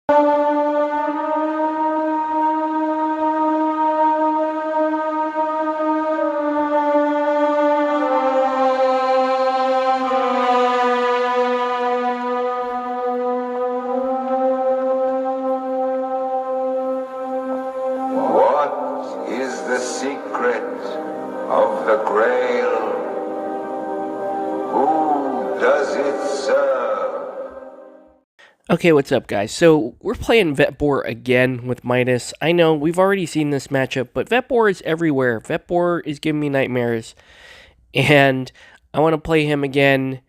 What is the secret of the Grail? Who does it serve? Okay, what's up, guys? So we're playing vBoar again with Midas. I know we've already seen this matchup, but vBoar is everywhere. vBoar is giving me nightmares, and I want to play him again.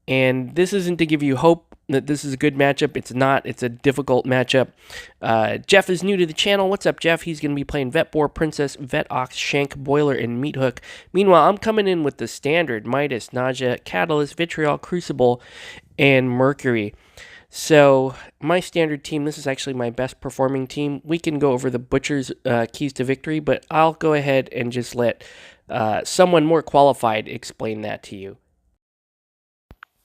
And this isn't to give you hope that this is a good matchup. It's not. It's a difficult matchup. Jeff is new to the channel. What's up, Jeff? He's going to be playing vBoar, Princess, Ox, Shank, Boiler, and Meathook. Meanwhile, I'm coming in with the standard Midas, Nausea, Catalyst, Vitriol, Crucible, and Mercury. So my standard team, this is actually my best performing team. We can go over the Butcher's keys to victory, but I'll go ahead and just let someone more qualified explain that to you.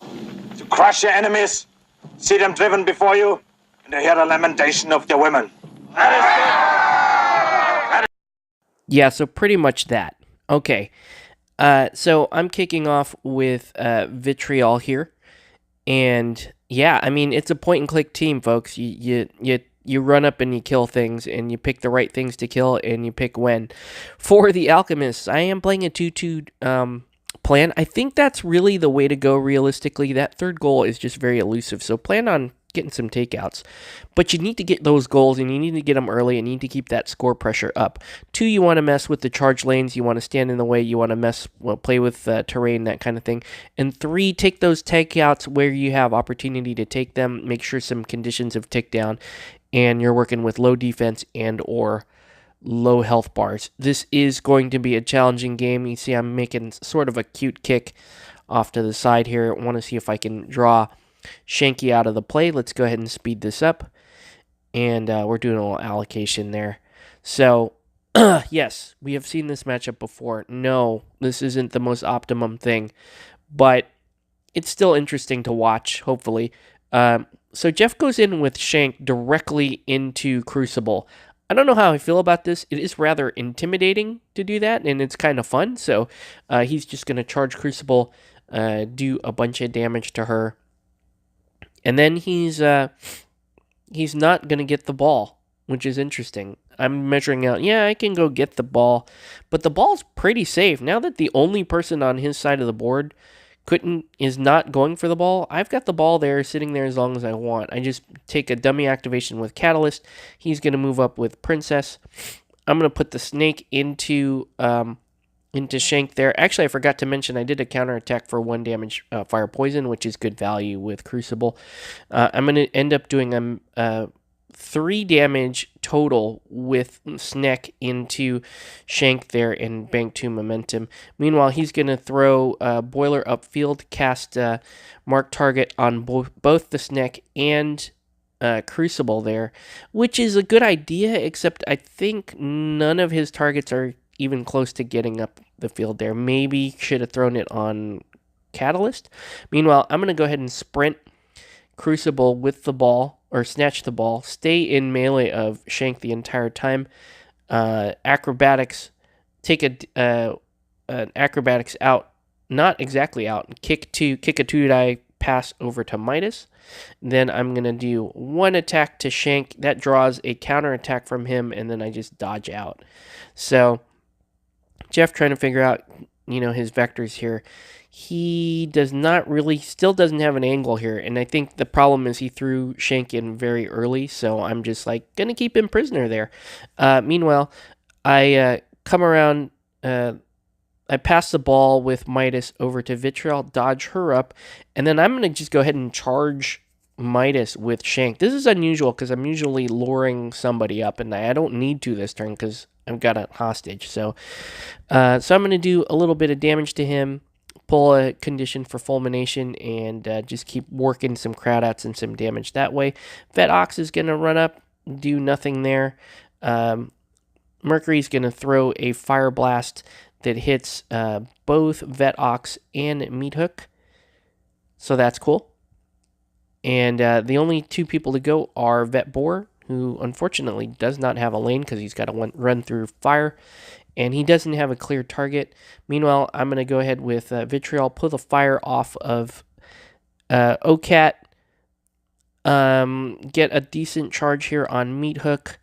To crush your enemies, see them driven before you, and to hear the lamentation of their women. Yeah, so pretty much that. Okay, so I'm kicking off with Vitriol here, and yeah, I mean, it's a point-and-click team, folks. You run up and you kill things, and you pick the right things to kill, and you pick when. For the Alchemists, I am playing a 2-2 plan. I think that's really the way to go realistically. That third goal is just very elusive, so plan on getting some takeouts. But you need to get those goals, and you need to get them early, and you need to keep that score pressure up. 2, you want to mess with the charge lanes. You want to stand in the way. You want to play with terrain, that kind of thing. And 3, take those takeouts where you have opportunity to take them. Make sure some conditions have ticked down, and you're working with low defense and or low health bars. This is going to be a challenging game. You see I'm making sort of a cute kick off to the side here. I want to see if I can draw Shanky out of the play. Let's go ahead and speed this up. And we're doing a little allocation there. So, yes, we have seen this matchup before. No, this isn't the most optimum thing. But it's still interesting to watch, hopefully. So Jeff goes in with Shank directly into Crucible. I don't know how I feel about this. It is rather intimidating to do that, and it's kind of fun. So he's just going to charge Crucible, do a bunch of damage to her. And then he's not going to get the ball, which is interesting. I'm measuring out, yeah, I can go get the ball, but the ball's pretty safe. Now that the only person on his side of the board is not going for the ball, I've got the ball there, sitting there as long as I want. I just take a dummy activation with Catalyst. He's going to move up with Princess. I'm going to put the snake into Shank there. Actually, I forgot to mention I did a counterattack for 1 damage fire poison, which is good value with Crucible. I'm going to end up doing 3 damage total with Snake into Shank there and bank 2 momentum. Meanwhile, he's going to throw Boiler upfield, cast Mark Target on both the Snake and Crucible there, which is a good idea, except I think none of his targets are even close to getting up the field there. Maybe should have thrown it on Catalyst. Meanwhile, I'm going to go ahead and sprint Crucible with the ball, or snatch the ball, stay in melee of Shank the entire time. Acrobatics, take an acrobatics out, not exactly out, kick a 2-die pass over to Midas. Then I'm going to do 1 attack to Shank. That draws a counter attack from him, and then I just dodge out. So Jeff trying to figure out, his vectors here. He still doesn't have an angle here, and I think the problem is he threw Shank in very early, so I'm just gonna keep him prisoner there. Meanwhile, I come around, I pass the ball with Midas over to Vitriol, dodge her up, and then I'm gonna just go ahead and charge Midas with Shank. This is unusual because I'm usually luring somebody up, and I don't need to this turn because I've got a hostage. So I'm going to do a little bit of damage to him, pull a condition for fulmination, and just keep working some crowd outs and some damage that way. Ox is going to run up, do nothing there. Mercury's going to throw a fire blast that hits both Ox and Meathook. So that's cool. And the only two people to go are vBoar, who unfortunately does not have a lane because he's got to run through fire, and he doesn't have a clear target. Meanwhile, I'm going to go ahead with Vitriol, pull the fire off of OCAT, get a decent charge here on Meat Hook,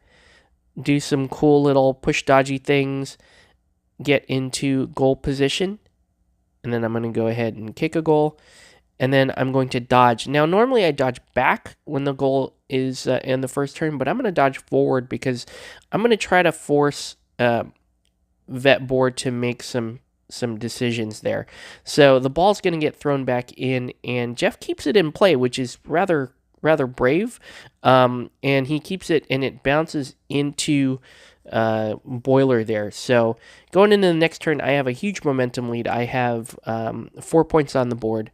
do some cool little push dodgy things, get into goal position, and then I'm going to go ahead and kick a goal, and then I'm going to dodge. Now, normally I dodge back when the goal is in the first turn, but I'm going to dodge forward because I'm going to try to force vBoar to make some decisions there. So the ball's going to get thrown back in, and Jeff keeps it in play, which is rather brave. And he keeps it, and it bounces into Boiler there. So going into the next turn, I have a huge momentum lead. I have 4 points on the board,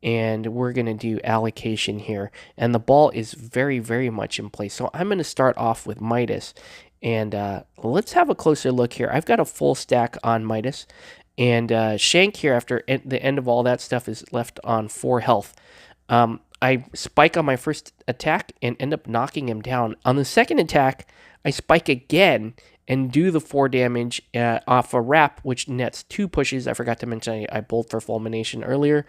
and we're going to do allocation here. And the ball is very, very much in place. So I'm going to start off with Midas. And let's have a closer look here. I've got a full stack on Midas. And Shank here, after the end of all that stuff, is left on 4 health. I spike on my first attack and end up knocking him down. On the second attack, I spike again and do the 4 damage off a wrap, which nets 2 pushes. I forgot to mention I bolt for fulmination earlier.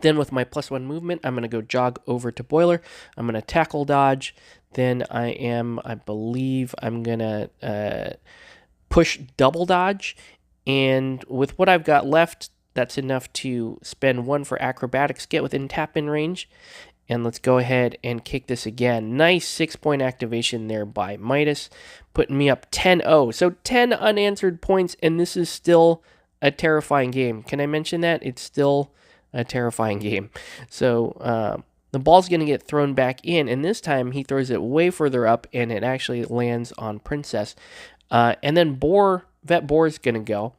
Then with my +1 movement, I'm going to go jog over to Boiler. I'm going to tackle dodge. Then I believe I'm going to push double dodge. And with what I've got left, that's enough to spend 1 for acrobatics, get within tap-in range. And let's go ahead and kick this again. Nice 6-point activation there by Midas, putting me up 10-0. So 10 unanswered points, and this is still a terrifying game. Can I mention that? It's still a terrifying game. So the ball's going to get thrown back in, and this time he throws it way further up, and it actually lands on Princess. And then vBoar is going to go.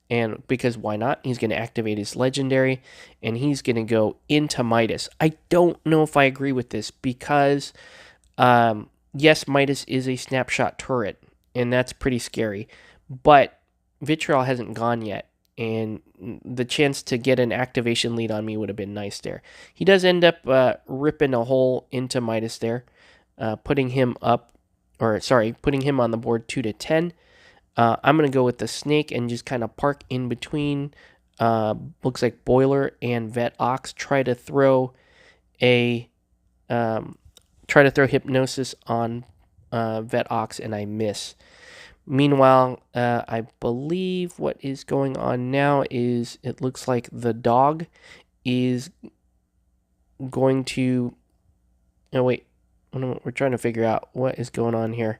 And because why not? He's going to activate his legendary, and he's going to go into Midas. I don't know if I agree with this because, yes, Midas is a snapshot turret, and that's pretty scary. But Vitriol hasn't gone yet, and the chance to get an activation lead on me would have been nice there. He does end up ripping a hole into Midas there, putting him on the board 2-10. I'm going to go with the snake and just kind of park in between. Looks like Boiler and Vet Ox try to throw hypnosis on Vet Ox, and I miss. Meanwhile, I believe what is going on now is it looks like the dog is going to... Oh, wait. We're trying to figure out what is going on here.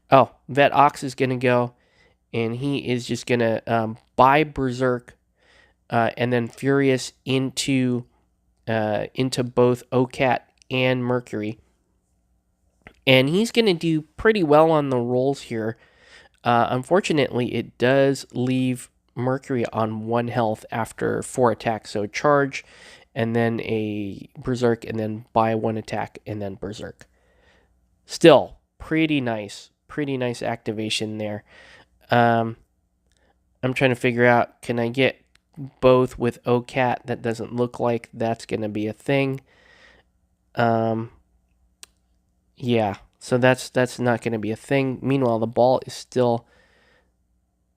Oh, Vet Ox is going to go, and he is just going to buy Berserk and then Furious into both OCAT and Mercury. And he's going to do pretty well on the rolls here. Unfortunately, it does leave Mercury on 1 health after 4 attacks. So charge, and then a Berserk, and then buy 1 attack, and then Berserk. Still, pretty nice activation there. I'm trying to figure out, can I get both with OCAT? That doesn't look like that's going to be a thing. Yeah, so that's not going to be a thing. Meanwhile, the ball is still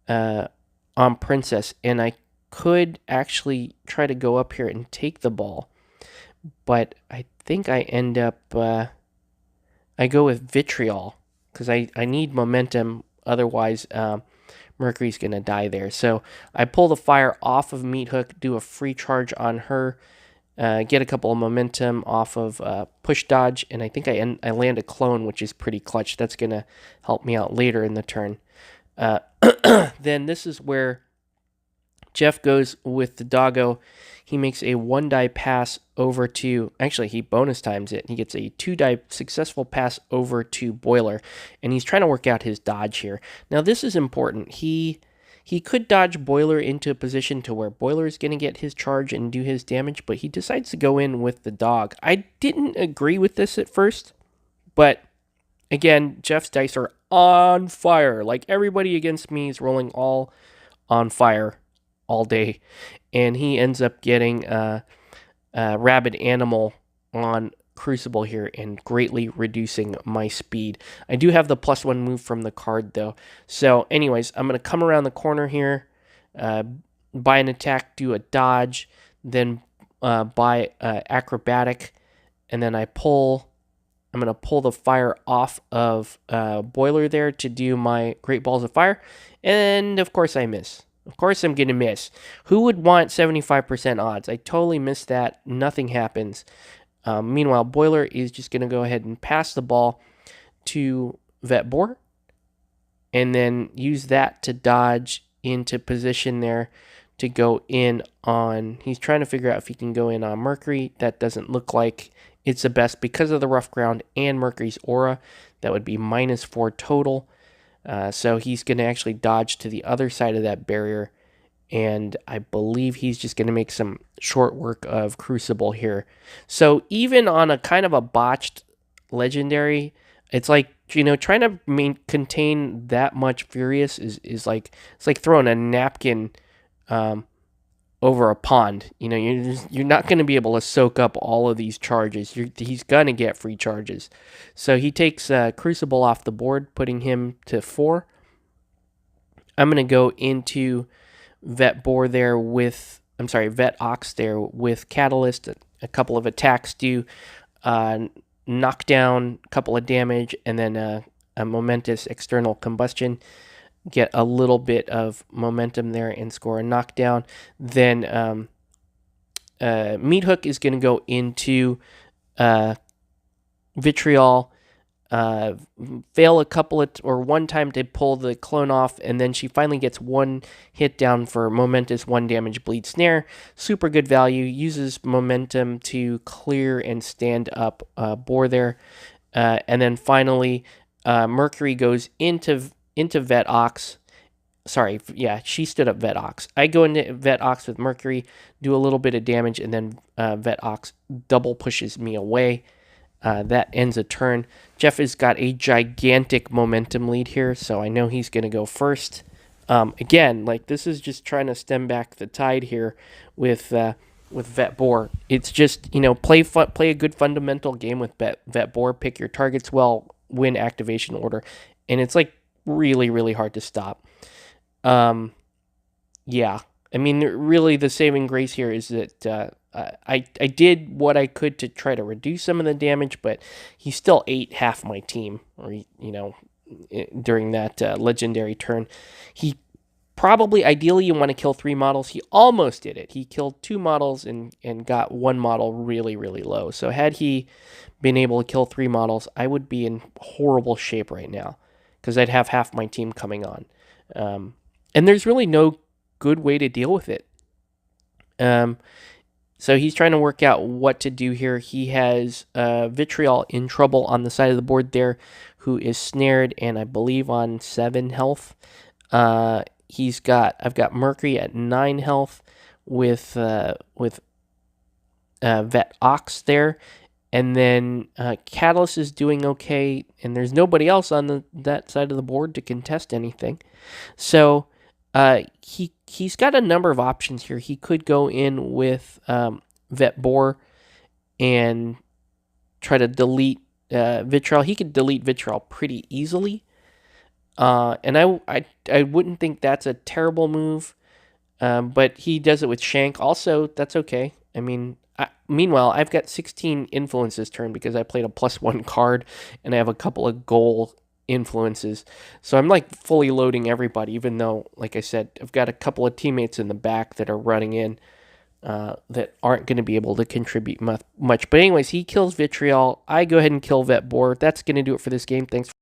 on Princess, and I could actually try to go up here and take the ball, but I think I end up, I go with Vitriol, because I need momentum, otherwise Mercury's going to die there. So I pull the fire off of Meat Hook, do a free charge on her, get a couple of momentum off of push dodge, and I think I land a clone, which is pretty clutch. That's going to help me out later in the turn. Then this is where Jeff goes with the doggo. He makes a 1-die pass over to... Actually, he bonus times it. He gets a 2-die successful pass over to Boiler, and he's trying to work out his dodge here. Now, this is important. He could dodge Boiler into a position to where Boiler is going to get his charge and do his damage, but he decides to go in with the dog. I didn't agree with this at first, but again, Jeff's dice are on fire. Like, everybody against me is rolling all on fire all day, and he ends up getting rabid animal on Crucible here and greatly reducing my speed. I do have the +1 move from the card though. So anyways, I'm going to come around the corner here, buy an attack, do a dodge, then buy acrobatic, and then I'm going to pull the fire off of Boiler there to do my Great Balls of Fire. And of course I miss. Of course I'm going to miss. Who would want 75% odds? I totally missed that. Nothing happens. Meanwhile, Boiler is just going to go ahead and pass the ball to vBoar. And then use that to dodge into position there to go in on... He's trying to figure out if he can go in on Mercury. That doesn't look like it's the best because of the rough ground and Mercury's aura. That would be -4 total. So he's going to actually dodge to the other side of that barrier. And I believe he's just going to make some short work of Crucible here. So even on a kind of a botched legendary, it's like, you know, trying to contain that much Furious is like, it's like throwing a napkin over a pond. You know, you're not going to be able to soak up all of these charges. He's going to get free charges. So he takes Crucible off the board, putting him to 4. I'm going to go into vBoar there with, vOx there with Catalyst, a couple of attacks do knock down, a couple of damage, and then a momentous external combustion. Get a little bit of momentum there and score a knockdown. Then Meat Hook is going to go into Vitriol, fail a couple or one time to pull the clone off, and then she finally gets one hit down for momentous 1 damage bleed snare. Super good value. Uses momentum to clear and stand up Boar there, and then finally Mercury goes into vOx. Sorry, yeah, she stood up vOx. I go into vOx with Mercury, do a little bit of damage, and then vOx double pushes me away. That ends a turn. Jeff has got a gigantic momentum lead here, so I know he's going to go first. Again, like, this is just trying to stem back the tide here with vBoar. It's just, you know, play a good fundamental game with vBoar. Pick your targets well, win activation order, and it's like really, really hard to stop. Yeah, I mean, really the saving grace here is that I did what I could to try to reduce some of the damage, but he still ate half my team, or, you know, during that legendary turn. He probably, ideally, you want to kill 3 models. He almost did it. He killed 2 models and got 1 model really, really low. So had he been able to kill 3 models, I would be in horrible shape right now, because I'd have half my team coming on. And there's really no good way to deal with it. So he's trying to work out what to do here. He has Vitriol in trouble on the side of the board there, who is snared and I believe on 7 health. I've got Mercury at 9 health with vOx there. And then Catalyst is doing okay, and there's nobody else on that side of the board to contest anything. So he's got a number of options here. He could go in with vBoar and try to delete Vitriol. He could delete Vitriol pretty easily. And I wouldn't think that's a terrible move. But he does it with Shank. Also, that's okay. I mean, meanwhile, I've got 16 influences turn because I played a +1 card, and I have a couple of goal influences. So I'm like fully loading everybody, even though, like I said, I've got a couple of teammates in the back that are running in that aren't going to be able to contribute much. But anyways, he kills Vitriol. I go ahead and kill vBoar. That's going to do it for this game. Thanks.